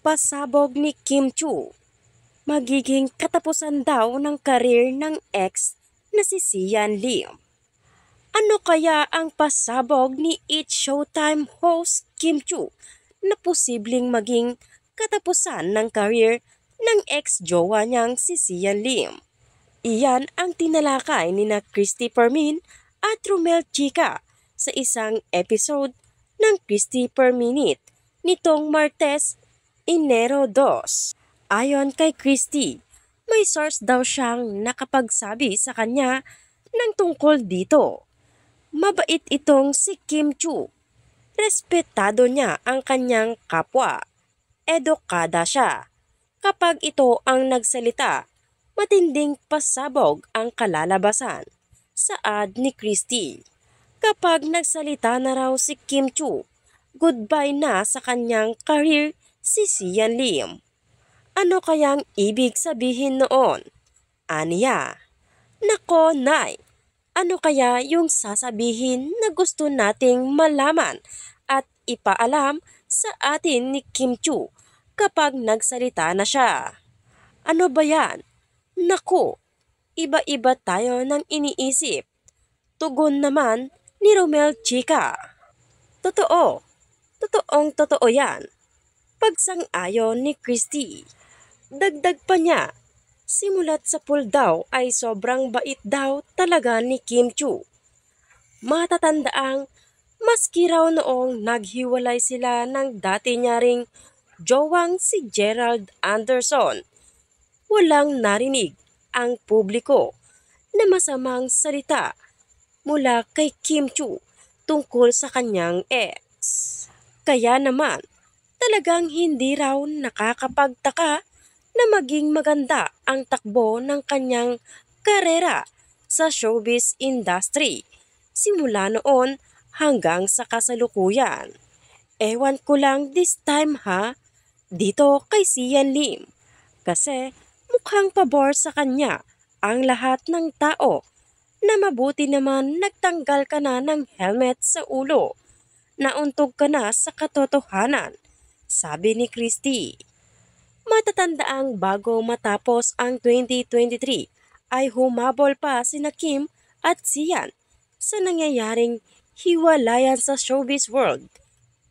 Pasabog ni Kim Chu. Magiging katapusan daw ng karir ng ex na si Sian Lim. Ano kaya ang pasabog ni It's Showtime host Kim Chu na posibleng maging katapusan ng karir ng ex-jowa niyang si Sian Lim? Iyan ang tinalakay ni na Christy Permin at Romel Chica sa isang episode ng Christy Per Minute nitong Martes, Enero 2. Ayon kay Christy, may source daw siyang nakapagsabi sa kanya ng tungkol dito. Mabait itong si Kim Chu. Respetado niya ang kanyang kapwa. Edukada siya. Kapag ito ang nagsalita, matinding pasabog ang kalalabasan. Saad ni Christy. Kapag nagsalita na raw si Kim Chu, goodbye na sa kanyang career si Sian Lim. Ano kayang ibig sabihin noon? Aniya. Nako, Nay. Ano kaya yung sasabihin na gusto nating malaman at ipaalam sa atin ni Kim Chu kapag nagsalita na siya? Ano ba yan? Naku, iba-iba tayo ng iniisip. Tugon naman ni Romel Chica. Totoo. Totoong totoo yan. Pagsang-ayon ni Christy. Dagdag pa niya, simulat sa pool daw ay sobrang bait daw talaga ni Kim Chu. Matatandaang maski raw noong naghiwalay sila ng dati niya ring jowang si Gerald Anderson, walang narinig ang publiko na masamang salita mula kay Kim Chu tungkol sa kanyang ex. Kaya naman, talagang hindi raw nakakapagtaka na maging maganda ang takbo ng kanyang karera sa showbiz industry simula noon hanggang sa kasalukuyan. Ewan ko lang this time ha, dito kay Sian Lim. Kasi mukhang pabor sa kanya ang lahat ng tao na mabuti naman nagtanggal ka na ng helmet sa ulo. Nauntog ka na sa katotohanan, sabi ni Christy. Matatandaang bago matapos ang 2023 ay humabol pa sina Kim at Sian sa nangyayaring hiwalayan sa showbiz world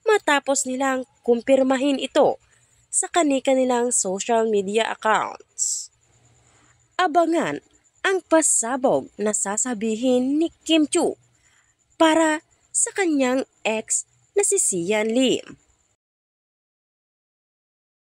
matapos nilang kumpirmahin ito sa kani-kanilang social media accounts. Abangan ang pasabog na sasabihin ni Kim Chu para sa kanyang ex na si Sian Lim.